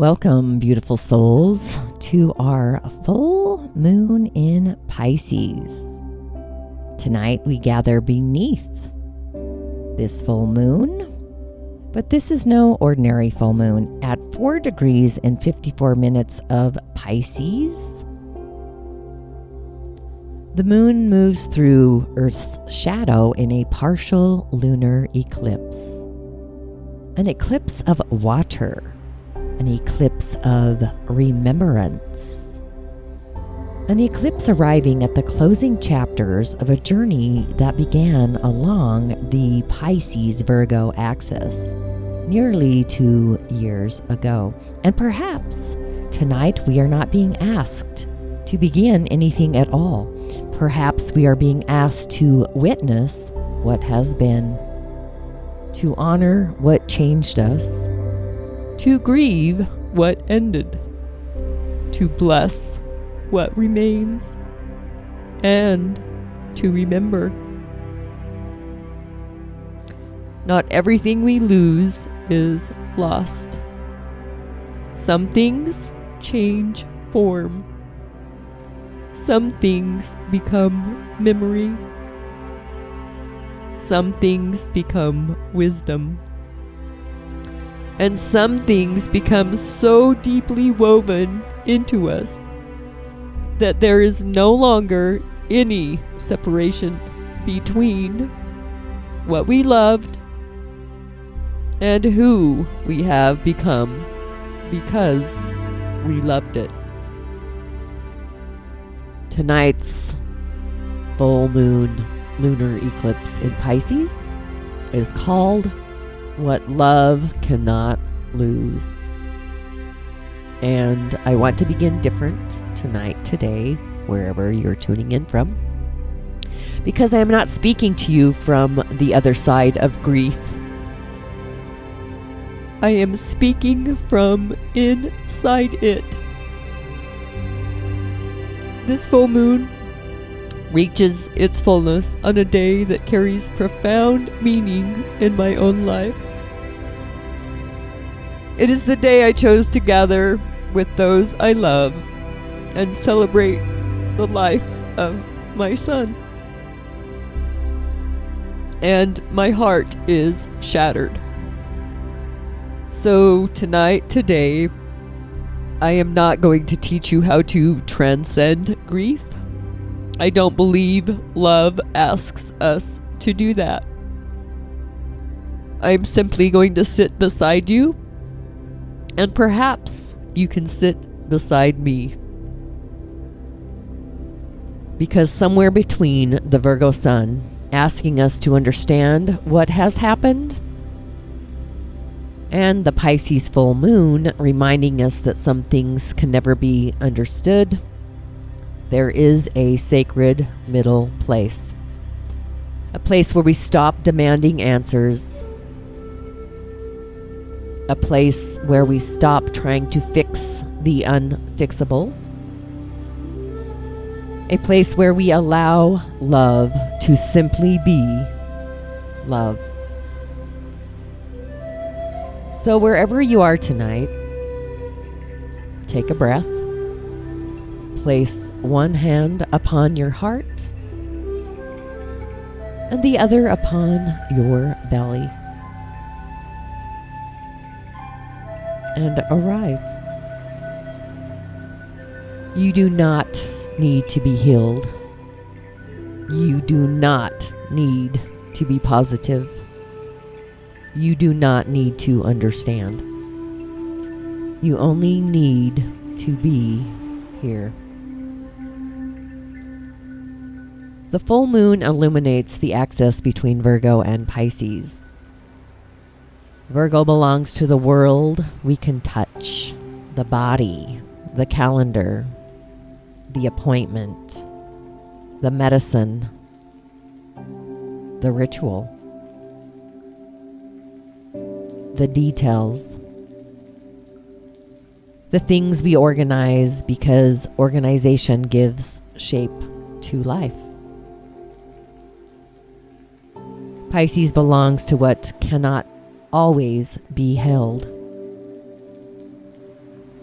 Welcome, beautiful souls, to our full moon in Pisces. Tonight we gather beneath this full moon, but this is no ordinary full moon. At 4 degrees and 54 minutes of Pisces, the moon moves through Earth's shadow in a partial lunar eclipse. An eclipse of water. An eclipse of remembrance. An eclipse arriving at the closing chapters of a journey that began along the Pisces-Virgo axis nearly 2 years ago. And perhaps tonight we are not being asked to begin anything at all. Perhaps we are being asked to witness what has been, to honor what changed us, to grieve what ended, to bless what remains, and to remember. Not everything we lose is lost. Some things change form. Some things become memory. Some things become wisdom. And some things become so deeply woven into us that there is no longer any separation between what we loved and who we have become because we loved it. Tonight's full moon lunar eclipse in Pisces is called What Love Cannot Lose. And I want to begin different today, wherever you're tuning in from, because I am not speaking to you from the other side of grief. I am speaking from inside it. This full moon reaches its fullness on a day that carries profound meaning in my own life. It is the day I chose to gather with those I love and celebrate the life of my son. And my heart is shattered. So today, I am not going to teach you how to transcend grief. I don't believe love asks us to do that. I'm simply going to sit beside you, and perhaps you can sit beside me. Because somewhere between the Virgo sun asking us to understand what has happened and the Pisces full moon reminding us that some things can never be understood, there is a sacred middle place. A place where we stop demanding answers. A place where we stop trying to fix the unfixable. A place where we allow love to simply be love. So wherever you are tonight, take a breath. Place one hand upon your heart and the other upon your belly. And arrive. You do not need to be healed. You do not need to be positive. You do not need to understand. You only need to be here. The full moon illuminates the axis between Virgo and Pisces. Virgo belongs to the world we can touch, the body, the calendar, the appointment, the medicine, the ritual, the details, the things we organize because organization gives shape to life. Pisces belongs to what cannot always be held.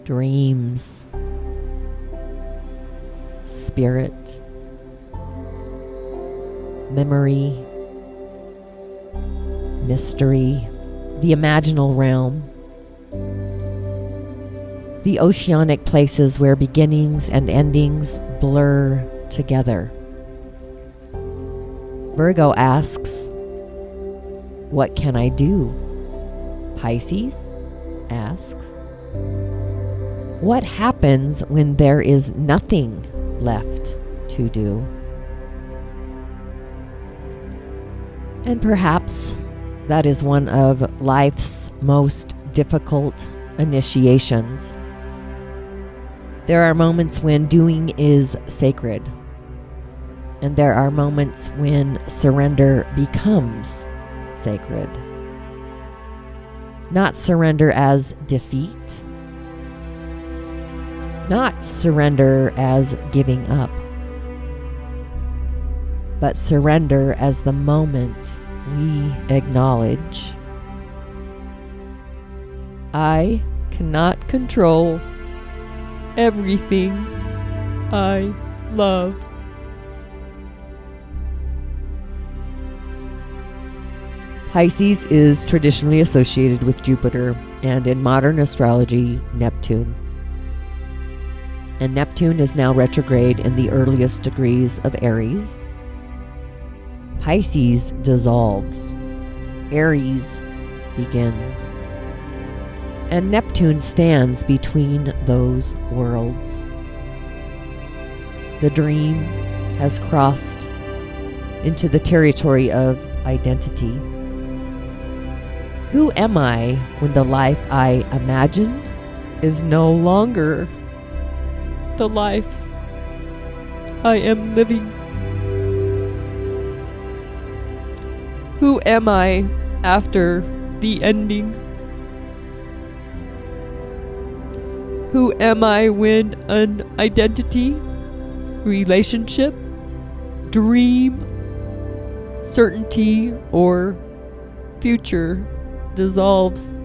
dreams, spirit, memory, mystery, the imaginal realm, the oceanic places where beginnings and endings blur together. Virgo asks, "What can I do?" Pisces asks, "What happens when there is nothing left to do?" And perhaps that is one of life's most difficult initiations. There are moments when doing is sacred, and there are moments when surrender becomes sacred. Not surrender as defeat, not surrender as giving up, but surrender as the moment we acknowledge, I cannot control everything I love. Pisces is traditionally associated with Jupiter and in modern astrology, Neptune. And Neptune is now retrograde in the earliest degrees of Aries. Pisces dissolves. Aries begins. And Neptune stands between those worlds. The dream has crossed into the territory of identity. Who am I when the life I imagined is no longer the life I am living? Who am I after the ending? Who am I when an identity, relationship, dream, certainty, or future dissolves?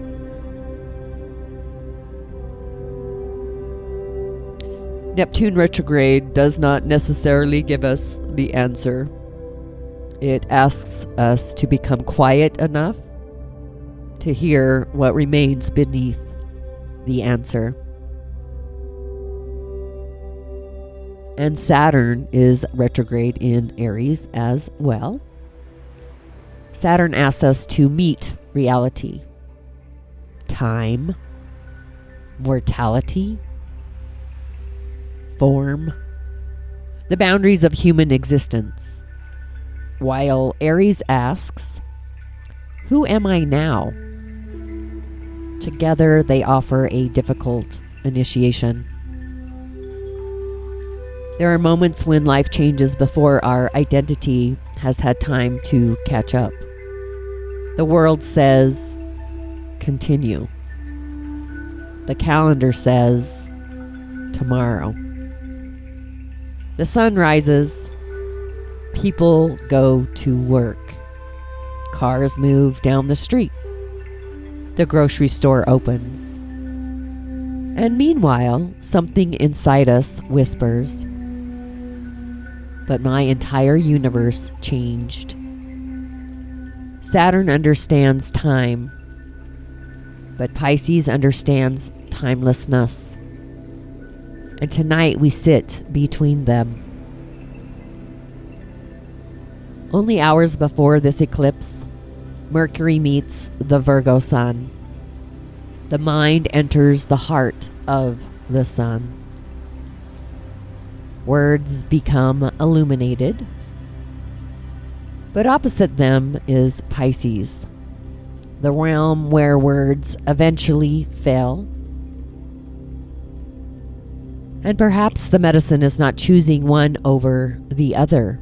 Neptune retrograde does not necessarily give us the answer. It asks us to become quiet enough to hear what remains beneath the answer. And Saturn is retrograde in Aries as well. Saturn asks us to meet reality, time, mortality, form, the boundaries of human existence. While Aries asks, "Who am I now?" Together they offer a difficult initiation. There are moments when life changes before our identity has had time to catch up. The world says, continue. The calendar says, tomorrow. The sun rises. People go to work. Cars move down the street. The grocery store opens. And meanwhile, something inside us whispers, but my entire universe changed. Saturn understands time, but Pisces understands timelessness. And tonight we sit between them. Only hours before this eclipse, Mercury meets the Virgo sun. The mind enters the heart of the sun. Words become illuminated. But opposite them is Pisces, the realm where words eventually fail. And perhaps the medicine is not choosing one over the other.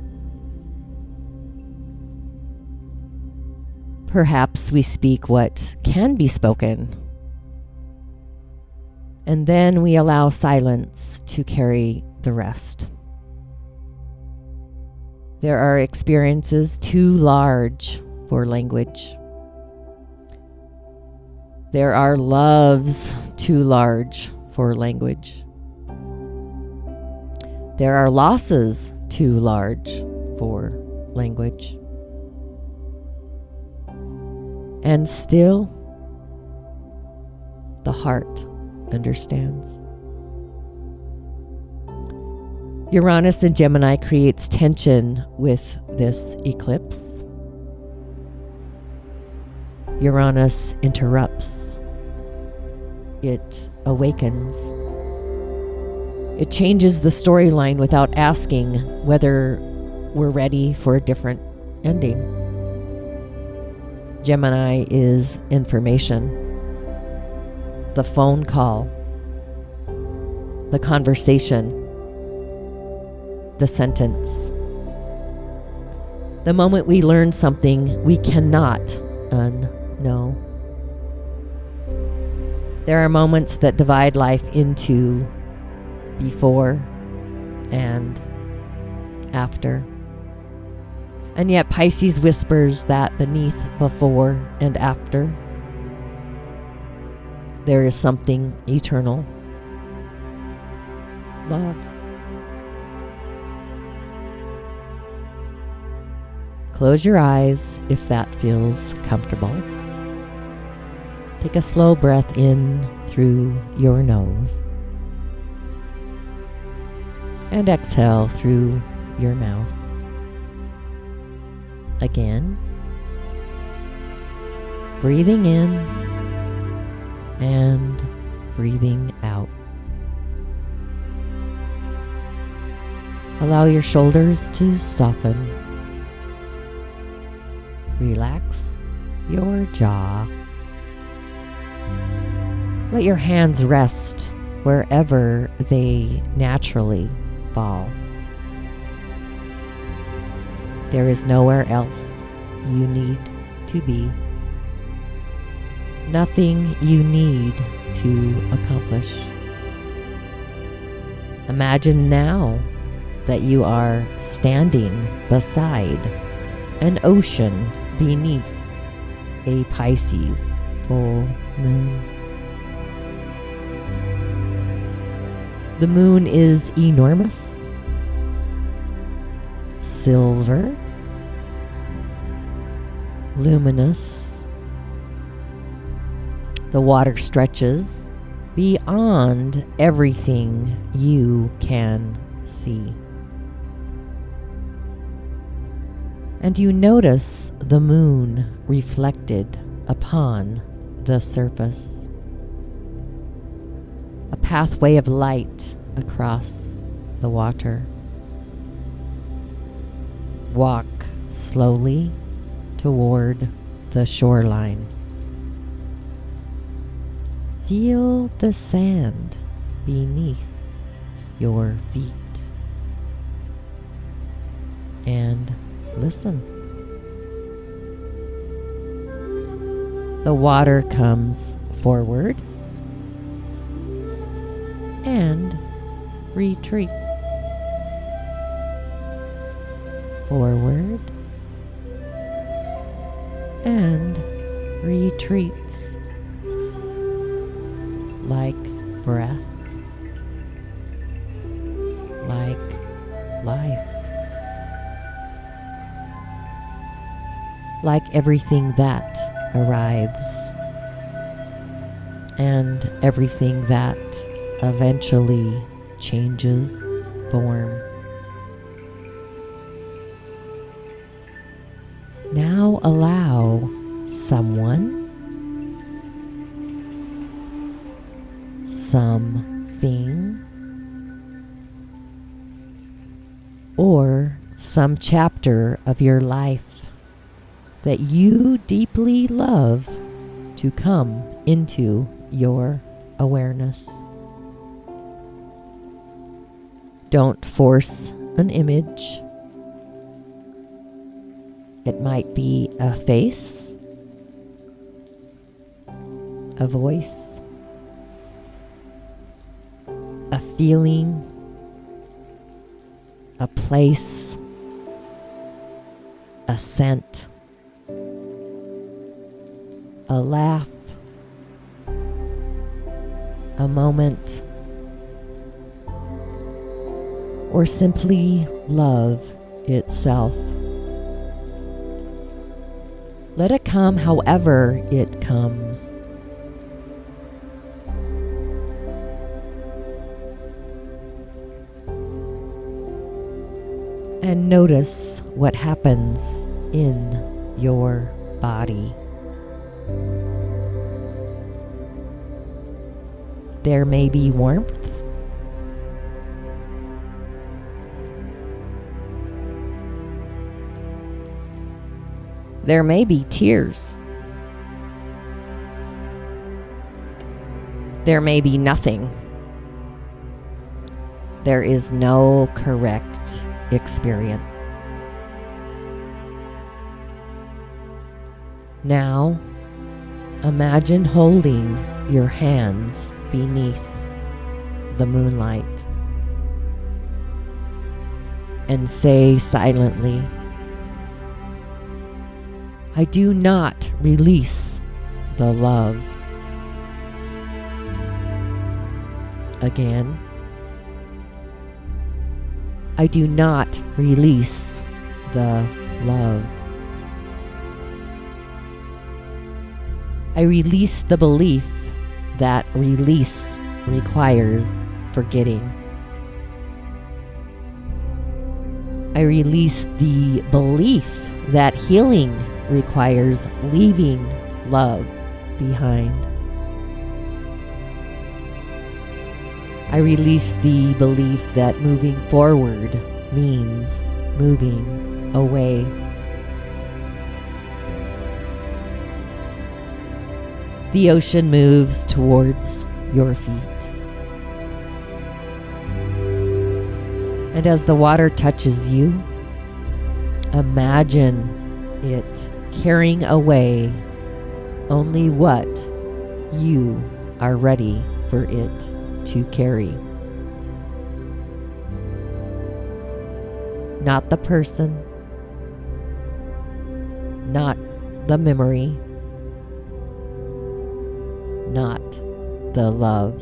Perhaps we speak what can be spoken, and then we allow silence to carry the rest. There are experiences too large for language. There are loves too large for language. There are losses too large for language. And still, the heart understands. Uranus in Gemini creates tension with this eclipse. Uranus interrupts. It awakens. It changes the storyline without asking whether we're ready for a different ending. Gemini is information. The phone call. The conversation. The sentence. The moment we learn something we cannot unknow. There are moments that divide life into before and after. And yet Pisces whispers that beneath before and after, there is something eternal. Love. Close your eyes if that feels comfortable. Take a slow breath in through your nose and exhale through your mouth. Again, breathing in and breathing out. Allow your shoulders to soften. Relax your jaw. Let your hands rest wherever they naturally fall. There is nowhere else you need to be. Nothing you need to accomplish. Imagine now that you are standing beside an ocean beneath a Pisces full moon. The moon is enormous, silver, luminous. The water stretches beyond everything you can see. And you notice the moon reflected upon the surface. A pathway of light across the water. Walk slowly toward the shoreline. Feel the sand beneath your feet. And listen. The water comes forward and retreat. Forward and retreats like breath, like life, like everything that arrives and everything that eventually changes form. Now allow someone, something, or some chapter of your life that you deeply love to come into your awareness. Don't force an image. It might be a face, a voice, a feeling, a place, a scent, a laugh, a moment, or simply love itself. Let it come however it comes. And notice what happens in your body. There may be warmth. There may be tears. There may be nothing. There is no correct experience. Now, imagine holding your hands beneath the moonlight and say silently, I do not release the love. Again, I do not release the love. I release the belief that release requires forgetting. I release the belief that healing requires leaving love behind. I release the belief that moving forward means moving away. The ocean moves towards your feet. And as the water touches you, imagine it carrying away only what you are ready for it to carry. Not the person, not the memory, not the love.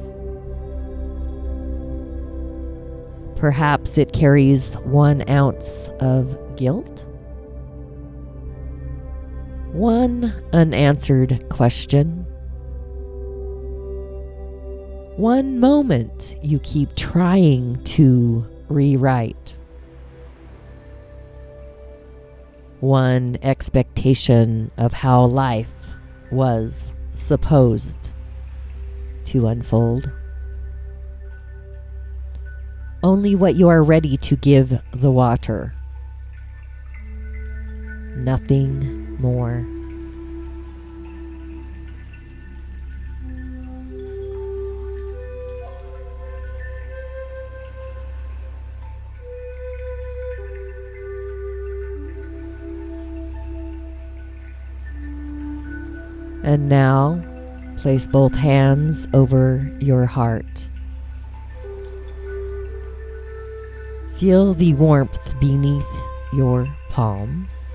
Perhaps it carries 1 ounce of guilt, 1 unanswered question, 1 moment you keep trying to rewrite, 1 expectation of how life was supposed to unfold. Only what you are ready to give the water. Nothing more. And now, place both hands over your heart. Feel the warmth beneath your palms.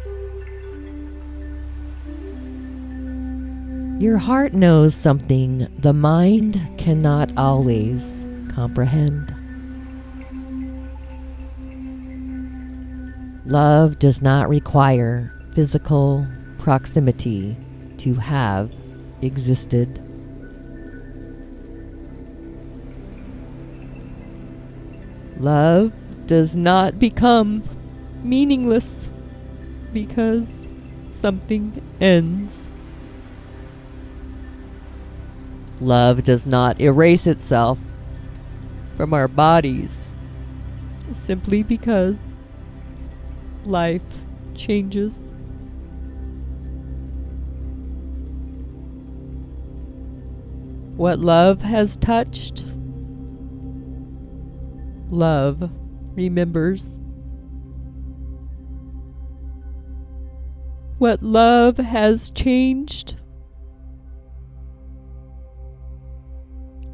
Your heart knows something the mind cannot always comprehend. Love does not require physical proximity to have existed. Love does not become meaningless because something ends. Love does not erase itself from our bodies simply because life changes. What love has touched, love remembers. What love has changed,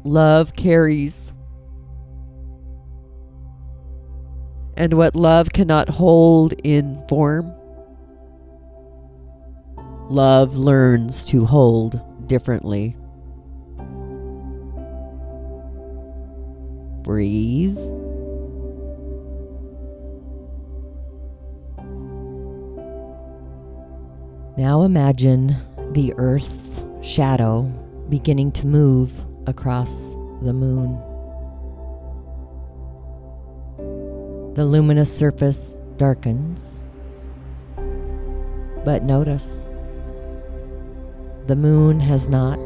love carries. And what love cannot hold in form, love learns to hold differently. Breathe. Now imagine the Earth's shadow beginning to move across the moon. The luminous surface darkens, but notice the moon has not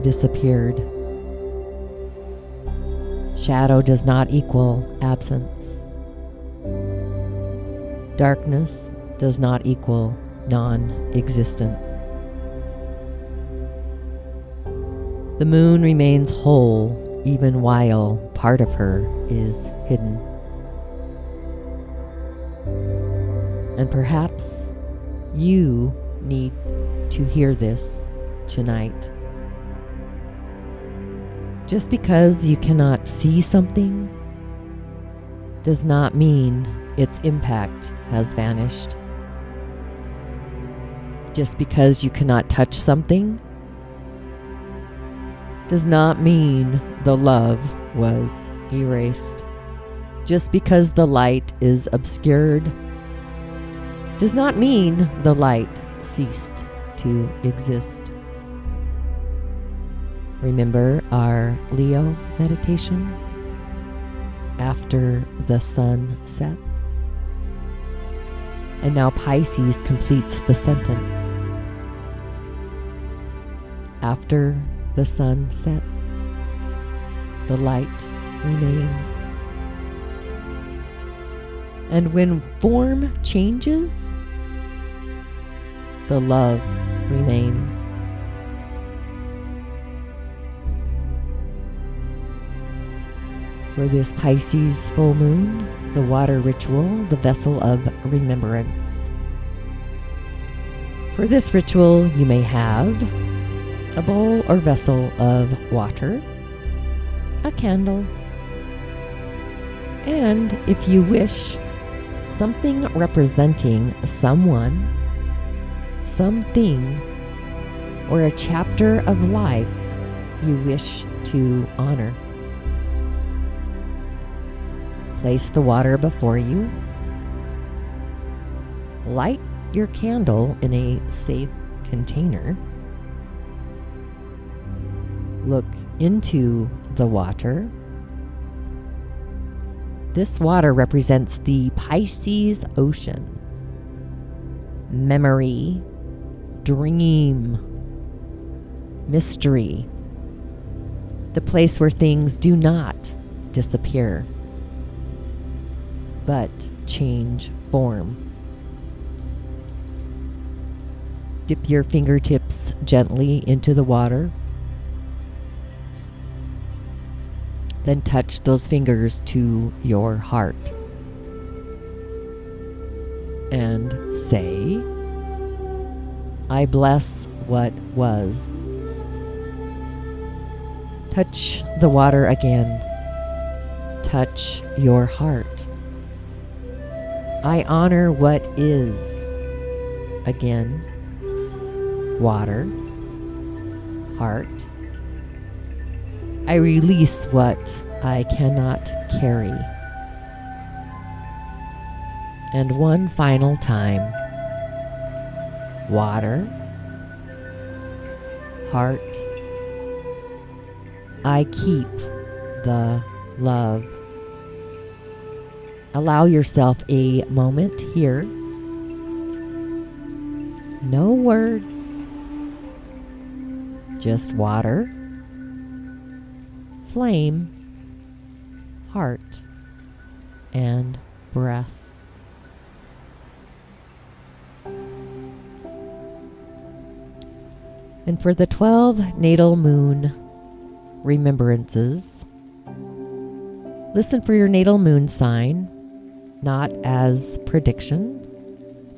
disappeared. Shadow does not equal absence. Darkness does not equal non-existence. The moon remains whole even while part of her is hidden. And perhaps you need to hear this tonight. Just because you cannot see something does not mean its impact has vanished. Just because you cannot touch something does not mean the love was erased. Just because the light is obscured does not mean the light ceased to exist. Remember our Leo meditation? After the sun sets. And now Pisces completes the sentence. After the sun sets, the light remains. And when form changes, the love remains. For this Pisces full moon, the water ritual, the vessel of remembrance. For this ritual, you may have a bowl or vessel of water, a candle, and if you wish, something representing someone, something, or a chapter of life you wish to honor. Place the water before you. Light your candle in a safe container. Look into the water. This water represents the Pisces ocean. Memory, dream, mystery. The place where things do not disappear, but change form. Dip your fingertips gently into the water. Then touch those fingers to your heart. And say, I bless what was. Touch the water again. Touch your heart. I honor what is. Again, water, heart. I release what I cannot carry. And one final time, water, heart. I keep the love. Allow yourself a moment here. No words, just water, flame, heart, and breath. And for the 12 natal moon remembrances, listen for your natal moon sign, not as prediction,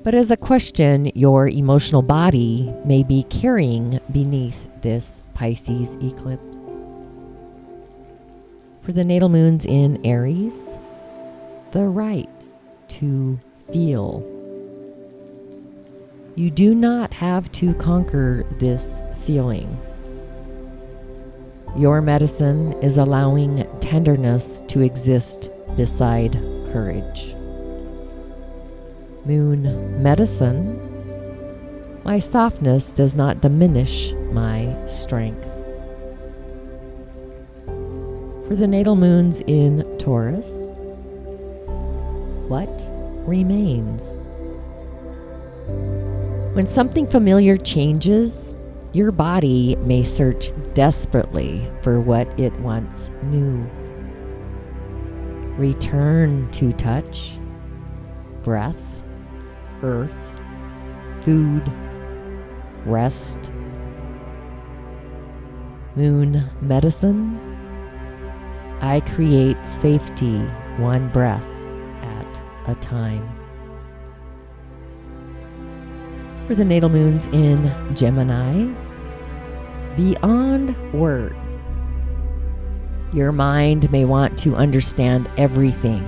but as a question your emotional body may be carrying beneath this Pisces eclipse. For the natal moons in Aries, the right to feel. You do not have to conquer this feeling. Your medicine is allowing tenderness to exist beside courage. Moon medicine. My softness does not diminish my strength. For the natal moons in Taurus, what remains? When something familiar changes, your body may search desperately for what it once knew. Return to touch, breath, earth, food, rest. Moon medicine. I create safety one breath at a time. For the natal moons in Gemini, beyond words. Your mind may want to understand everything,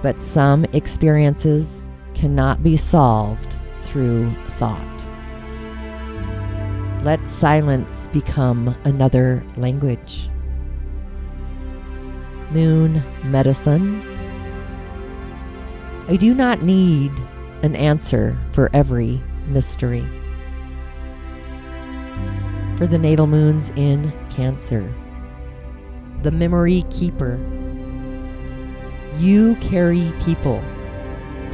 but some experiences cannot be solved through thought. Let silence become another language. Moon medicine. I do not need an answer for every mystery. For the natal moons in Cancer, the memory keeper. You carry people,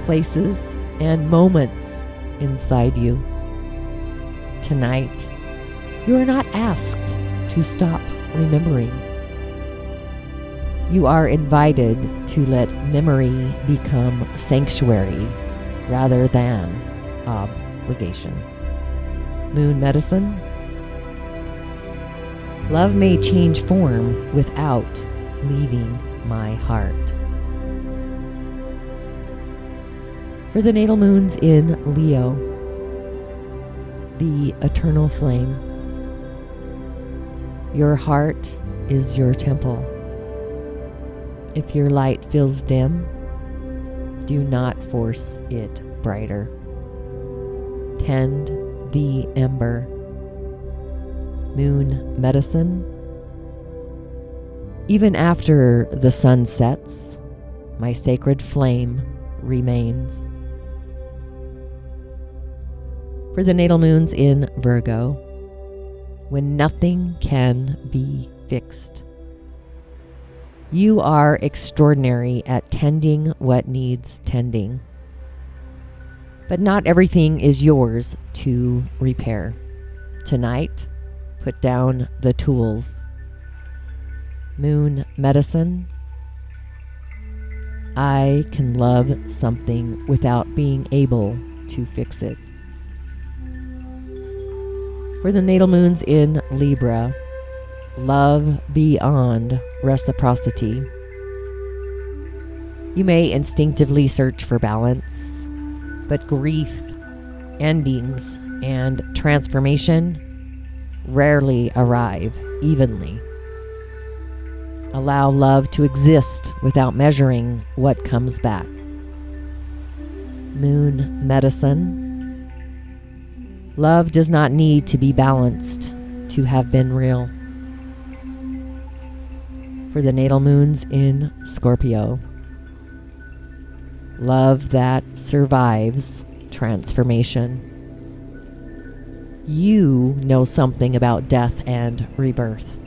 places, and moments inside you. Tonight, you are not asked to stop remembering. You are invited to let memory become sanctuary rather than obligation. Moon medicine. Love may change form without leaving my heart. For the natal moons in Leo, the eternal flame. Your heart is your temple. If your light feels dim, do not force it brighter. Tend the ember. Moon medicine. Even after the sun sets, my sacred flame remains. For the natal moons in Virgo, when nothing can be fixed. You are extraordinary at tending what needs tending. But not everything is yours to repair. Tonight, put down the tools. Moon medicine. I can love something without being able to fix it. For the natal moons in Libra, love beyond reciprocity. You may instinctively search for balance, but grief, endings, and transformation rarely arrive evenly. Allow love to exist without measuring what comes back. Moon medicine. Love does not need to be balanced to have been real. For the natal moons in Scorpio, love that survives transformation. You know something about death and rebirth.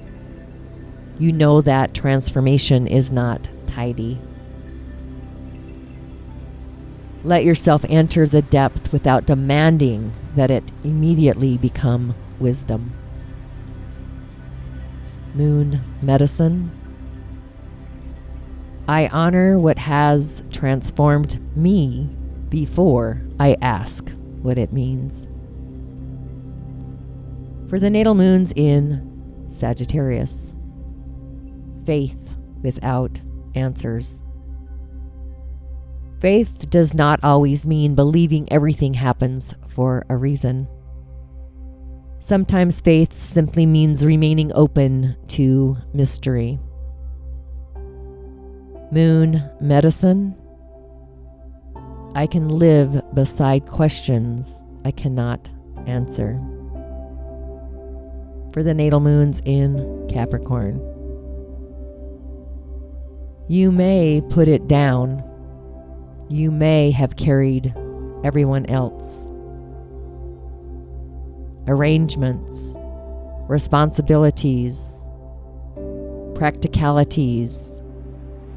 You know that transformation is not tidy. Let yourself enter the depth without demanding that it immediately become wisdom. Moon medicine. I honor what has transformed me before I ask what it means. For the natal moons in Sagittarius, faith without answers. Faith does not always mean believing everything happens for a reason. Sometimes faith simply means remaining open to mystery. Moon medicine. I can live beside questions I cannot answer. For the natal moons in Capricorn. You may put it down. You may have carried everyone else. Arrangements, responsibilities, practicalities,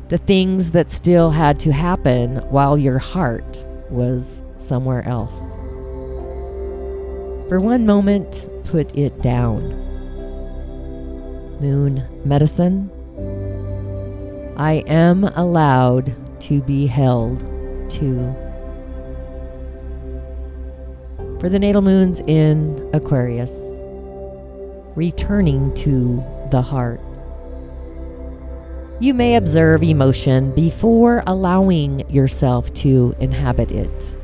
the things that still had to happen while your heart was somewhere else. For one moment, put it down. Moon medicine. I am allowed to be held to. For the natal moons in Aquarius, returning to the heart. You may observe emotion before allowing yourself to inhabit it.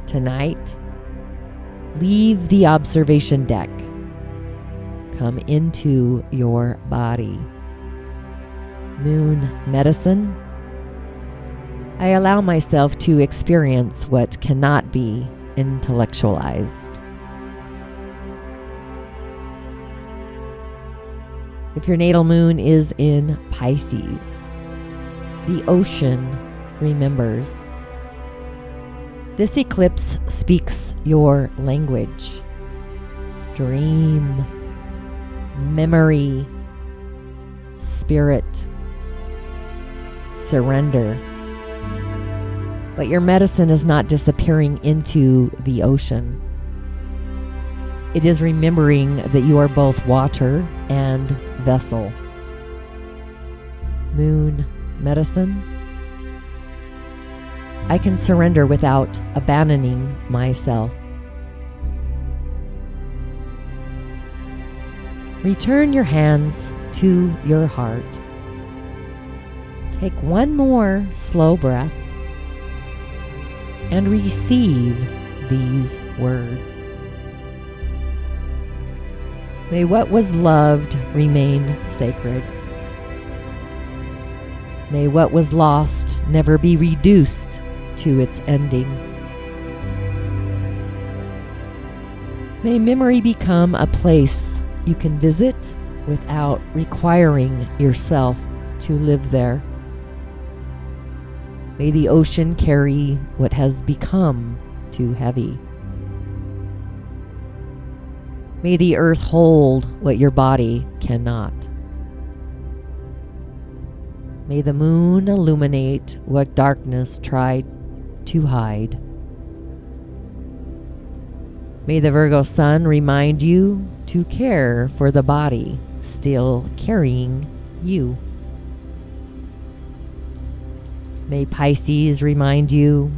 Tonight, leave the observation deck. Come into your body. Moon medicine. I allow myself to experience what cannot be intellectualized. If your natal moon is in Pisces, the ocean remembers. This eclipse speaks your language. Dream, memory, spirit, surrender. But your medicine is not disappearing into the ocean. It is remembering that you are both water and vessel. Moon medicine. I can surrender without abandoning myself. Return your hands to your heart. Take one more slow breath and receive these words. May what was loved remain sacred. May what was lost never be reduced to its ending. May memory become a place you can visit without requiring yourself to live there. May the ocean carry what has become too heavy. May the earth hold what your body cannot. May the moon illuminate what darkness tried to hide. May the Virgo sun remind you to care for the body still carrying you. May Pisces remind you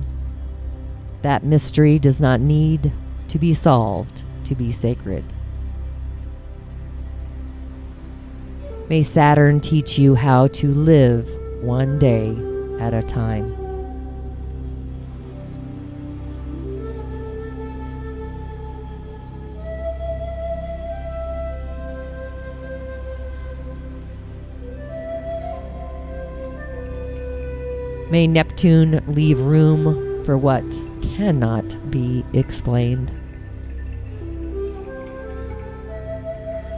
that mystery does not need to be solved to be sacred. May Saturn teach you how to live one day at a time. May Neptune leave room for what cannot be explained.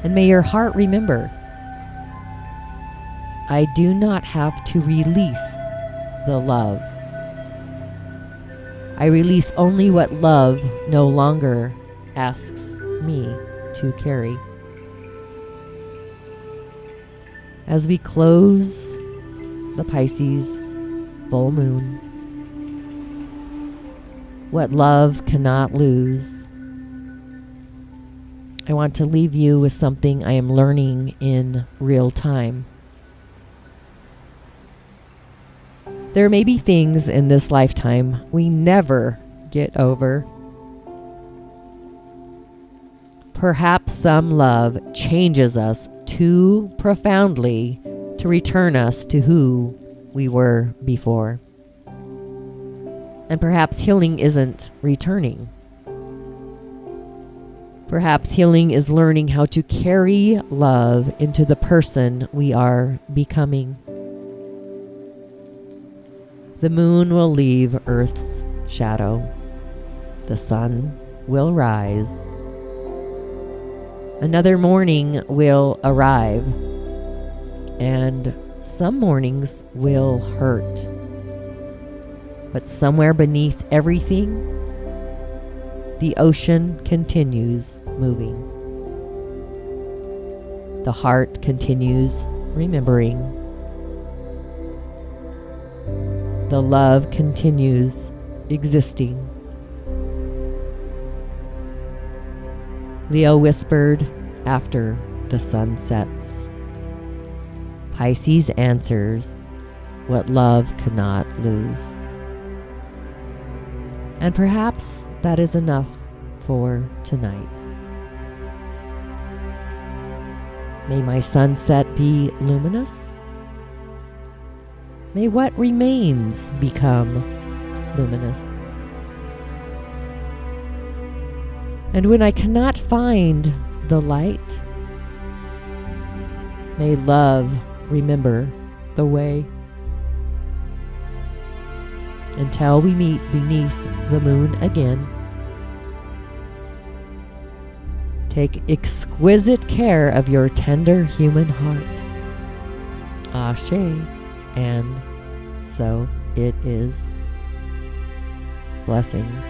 And may your heart remember, I do not have to release the love. I release only what love no longer asks me to carry. As we close the Pisces full moon, what love cannot lose, I want to leave you with something I am learning in real time. There may be things in this lifetime we never get over. Perhaps some love changes us too profoundly to return us to who we were before. And perhaps healing isn't returning. Perhaps healing is learning how to carry love into the person we are becoming. The moon will leave Earth's shadow. The sun will rise. Another morning will arrive, and some mornings will hurt. But somewhere beneath everything, the ocean continues moving. The heart continues remembering. The love continues existing. Leo whispered after the sun sets. Pisces answers what love cannot lose. And perhaps that is enough for tonight. May my sunset be luminous. May what remains become luminous. And when I cannot find the light, may love remember the way. Until we meet beneath the moon again, take exquisite care of your tender human heart. Ashe, and so it is. Blessings.